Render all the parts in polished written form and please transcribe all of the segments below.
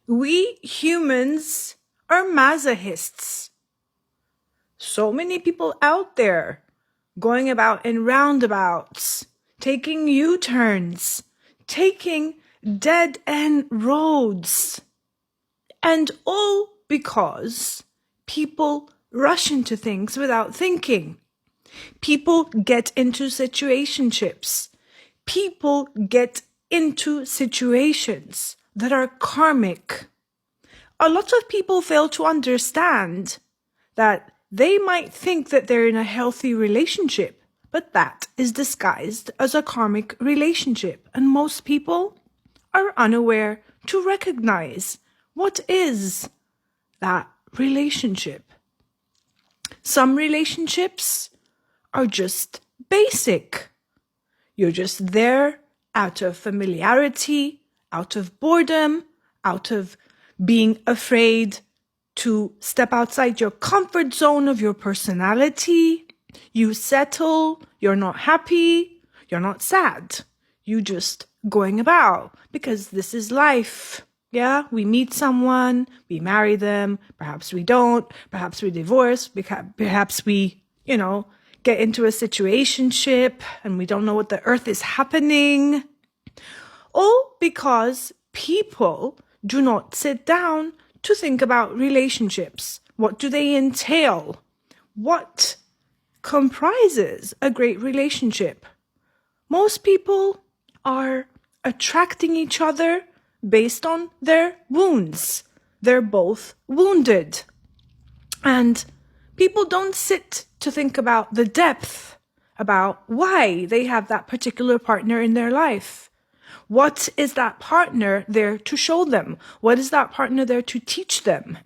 We humans are masochists. So many people out there going about in roundabouts, taking U-turns, taking dead-end roads. And all because people rush into things without thinking. People get into situationships. People get into situations that are karmic. A lot of people fail to understand that they might think that they're in a healthy relationship, but that is disguised as a karmic relationship, and most people are unaware to recognize what is that relationship. Some relationships are just basic. You're just there out of familiarity, out of boredom, out of being afraid to step outside your comfort zone of your personality. You settle, you're not happy, you're not sad. You just going about because this is life. Yeah, we meet someone, we marry them, perhaps we don't, perhaps we divorce, perhaps we, get into a situationship and we don't know what the earth is happening. All because people do not sit down to think about relationships. What do they entail? What comprises a great relationship? Most people are attracting each other based on their wounds. They're both wounded. And people don't sit to think about the depth, about why they have that particular partner in their life. What is that partner there to show them? What is that partner there to teach them?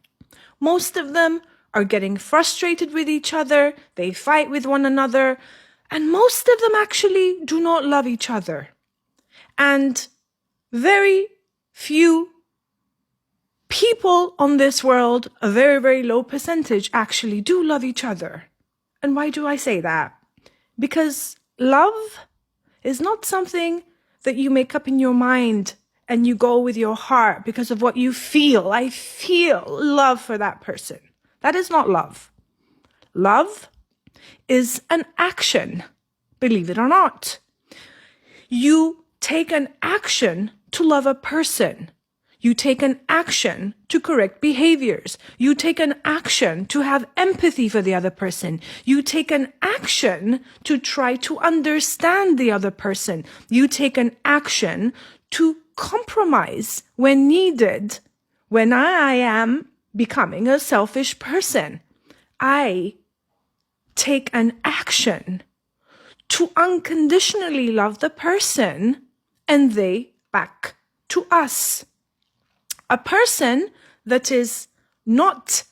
Most of them are getting frustrated with each other. They fight with one another. And most of them actually do not love each other. And very few people on this world, a very, very low percentage, actually do love each other. And why do I say that? Because love is not something that you make up in your mind and you go with your heart because of what you feel. I feel love for that person. That is not love. Love is an action, believe it or not. You take an action to love a person. You take an action to correct behaviors. You take an action to have empathy for the other person. You take an action to try to understand the other person. You take an action to compromise when needed. When I am becoming a selfish person, I take an action to unconditionally love the person and they back to us. A person that is not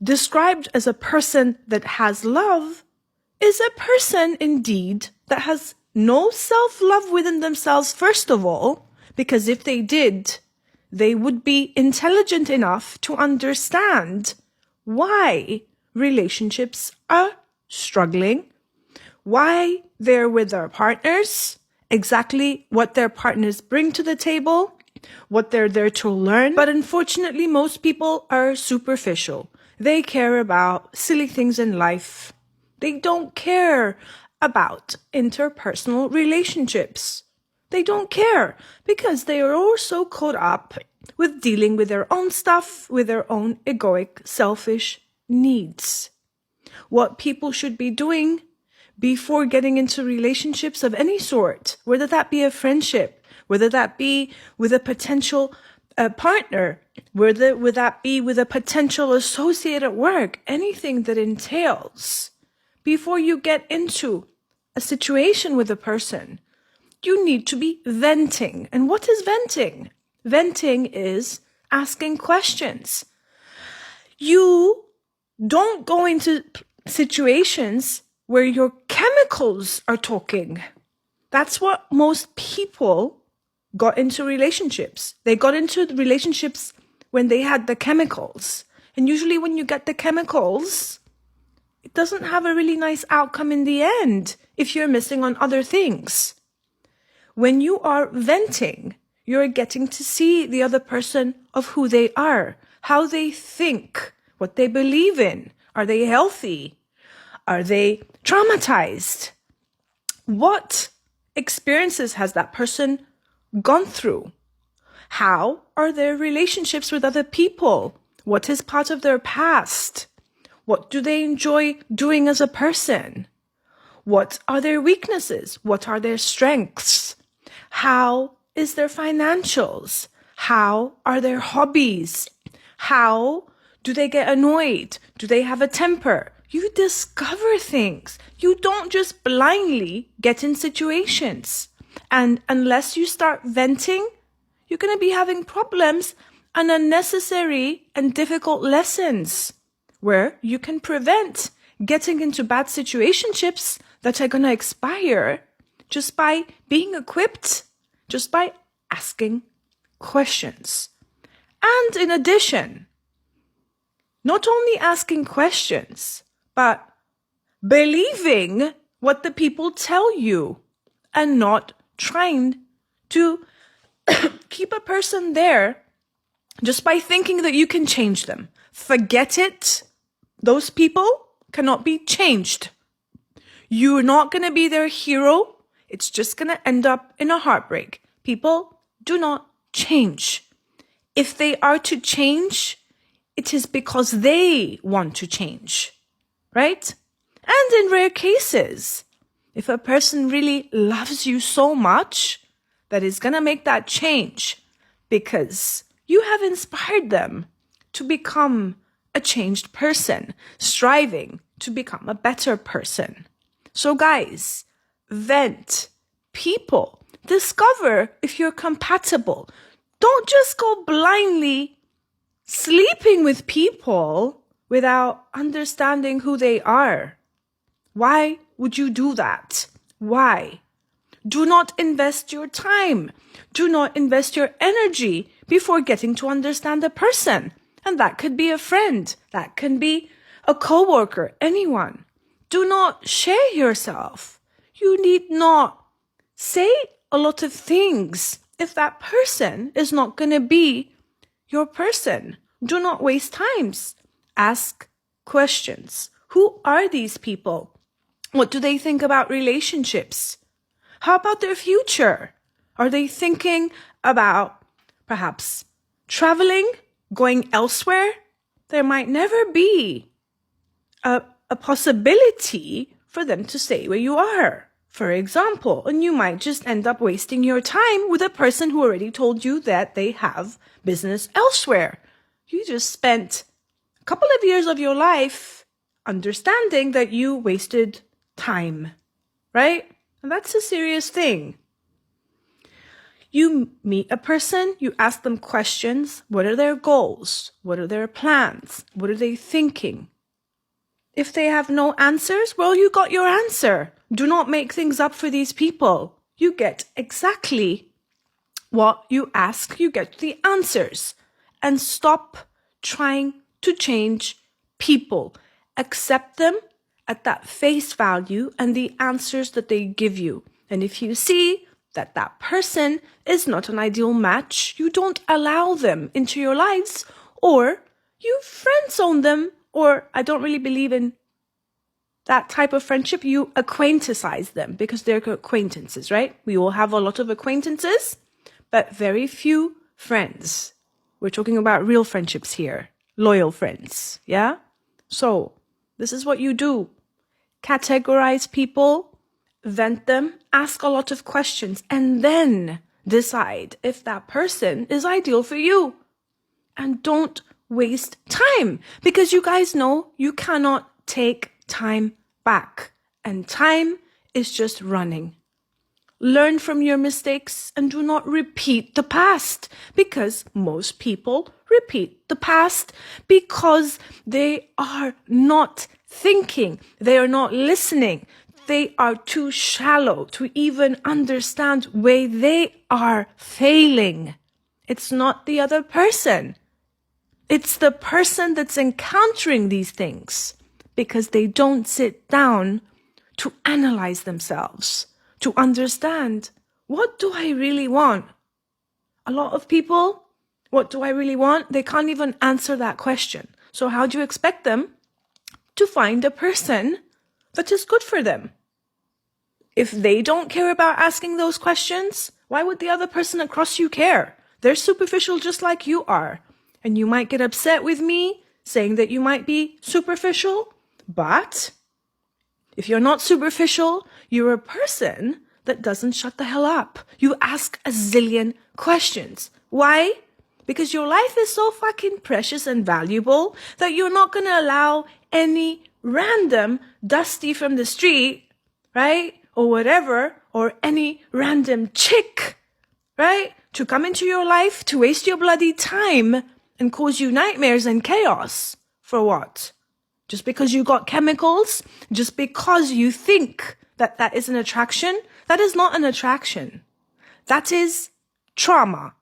described as a person that has love is a person indeed that has no self-love within themselves, first of all, because if they did, they would be intelligent enough to understand why relationships are struggling, why they're with their partners, exactly what their partners bring to the table, what they're there to learn. But unfortunately, most people are superficial. They care about silly things in life. They don't care about interpersonal relationships. They don't care because they are all so caught up with dealing with their own stuff, with their own egoic, selfish needs. What people should be doing before getting into relationships of any sort, whether that be a friendship, whether that be with a potential partner, would that be with a potential associate at work, anything that entails, before you get into a situation with a person, you need to be venting. And what is venting? Venting is asking questions. You don't go into situations where your chemicals are talking. That's what most people got into relationships. They got into relationships when they had the chemicals. And usually when you get the chemicals, it doesn't have a really nice outcome in the end if you're missing on other things. When you are venting, you're getting to see the other person of who they are, how they think, what they believe in. Are they healthy? Are they traumatized? What experiences has that person gone through? How are their relationships with other people? What is part of their past? What do they enjoy doing as a person? What are their weaknesses? What are their strengths? How is their financials? How are their hobbies? How do they get annoyed? Do they have a temper? You discover things. You don't just blindly get in situations. And unless you start venting, you're going to be having problems and unnecessary and difficult lessons where you can prevent getting into bad situationships that are going to expire just by being equipped, just by asking questions. And in addition, not only asking questions, but believing what the people tell you and not trying to keep a person there just by thinking that you can change them. Forget it. Those people cannot be changed. You're not going to be their hero. It's just going to end up in a heartbreak. People do not change. If they are to change, it is because they want to change, right? And in rare cases, if a person really loves you so much, that is going to make that change because you have inspired them to become a changed person, striving to become a better person. So guys, vent, people, discover if you're compatible. Don't just go blindly sleeping with people without understanding who they are. Why would you do that? Why? Do not invest your time. Do not invest your energy before getting to understand a person. And that could be a friend. That can be a coworker, anyone. Do not share yourself. You need not say a lot of things if that person is not going to be your person. Do not waste times. Ask questions. Who are these people? What do they think about relationships? How about their future? Are they thinking about perhaps traveling, going elsewhere? There might never be a possibility for them to stay where you are, for example, and you might just end up wasting your time with a person who already told you that they have business elsewhere. You just spent a couple of years of your life understanding that you wasted time, right? And that's a serious thing. You meet a person, you ask them questions. What are their goals? What are their plans? What are they thinking? If they have no answers, well, you got your answer. Do not make things up for these people. You get exactly what you ask. You get the answers. And stop trying to change people. Accept them at that face value and the answers that they give you. And if you see that that person is not an ideal match, you don't allow them into your lives, or you friend zone them, or I don't really believe in that type of friendship. You acquaintance them because they're acquaintances, right? We all have a lot of acquaintances, but very few friends. We're talking about real friendships here, loyal friends, yeah? So this is what you do. Categorize people, vent them, ask a lot of questions, and then decide if that person is ideal for you. And don't waste time, because you guys know you cannot take time back, and time is just running. Learn from your mistakes and do not repeat the past, because most people repeat the past because they are not thinking, they are not listening, they are too shallow to even understand where they are failing. It's not the other person. It's the person that's encountering these things because they don't sit down to analyze themselves, to understand, what do I really want? A lot of people, what do I really want? They can't even answer that question. So how do you expect them to find a person that is good for them? If they don't care about asking those questions, why would the other person across you care? They're superficial just like you are. And you might get upset with me saying that you might be superficial, but if you're not superficial, you're a person that doesn't shut the hell up. You ask a zillion questions. Why? Because your life is so fucking precious and valuable that you're not going to allow any random dusty from the street, right? Or whatever, or any random chick, right? To come into your life, to waste your bloody time and cause you nightmares and chaos. For what? Just because you got chemicals? Just because you think that that is an attraction? That is not an attraction. That is trauma.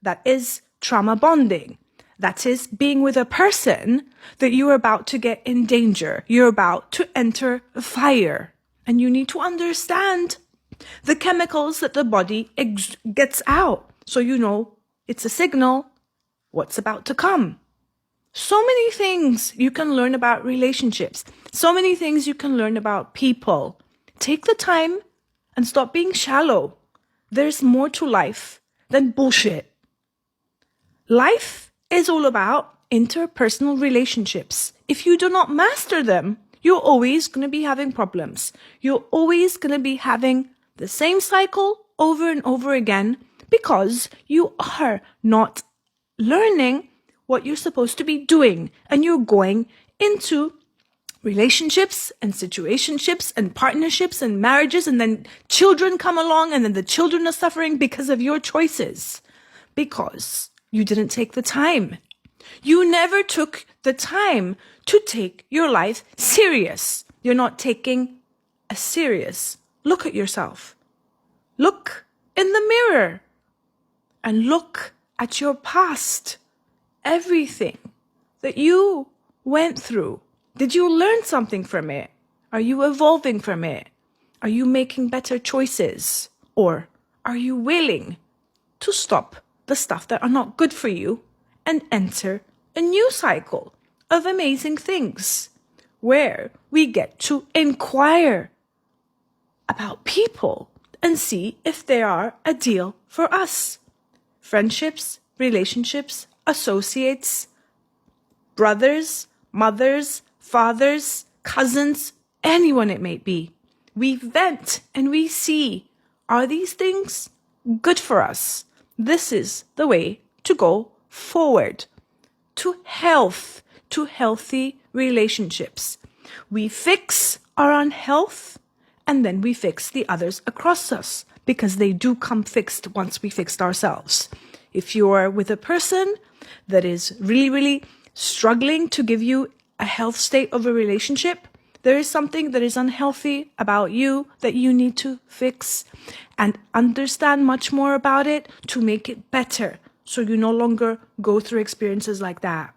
That is trauma bonding. That is being with a person that you're about to get in danger. You're about to enter a fire. And you need to understand the chemicals that the body gets out. So you know it's a signal what's about to come. So many things you can learn about relationships. So many things you can learn about people. Take the time and stop being shallow. There's more to life than bullshit. Life is all about interpersonal relationships. If you do not master them, you're always going to be having problems. You're always going to be having the same cycle over and over again because you are not learning what you're supposed to be doing. And you're going into relationships and situationships and partnerships and marriages, and then children come along, and then the children are suffering because of your choices. Because you didn't take the time. You never took the time to take your life serious. You're not taking a serious look at yourself. Look in the mirror and look at your past. Everything that you went through. Did you learn something from it? Are you evolving from it? Are you making better choices? Or are you willing to stop the stuff that are not good for you and enter a new cycle of amazing things where we get to inquire about people and see if they are a deal for us. Friendships, relationships, associates, brothers, mothers, fathers, cousins, anyone it may be. We vent and we see, are these things good for us? This is the way to go forward to health, to healthy relationships. We fix our unhealth and then we fix the others across us because they do come fixed once we fixed ourselves. If you're with a person that is really, really struggling to give you a health state of a relationship, there is something that is unhealthy about you that you need to fix and understand much more about it to make it better so you no longer go through experiences like that.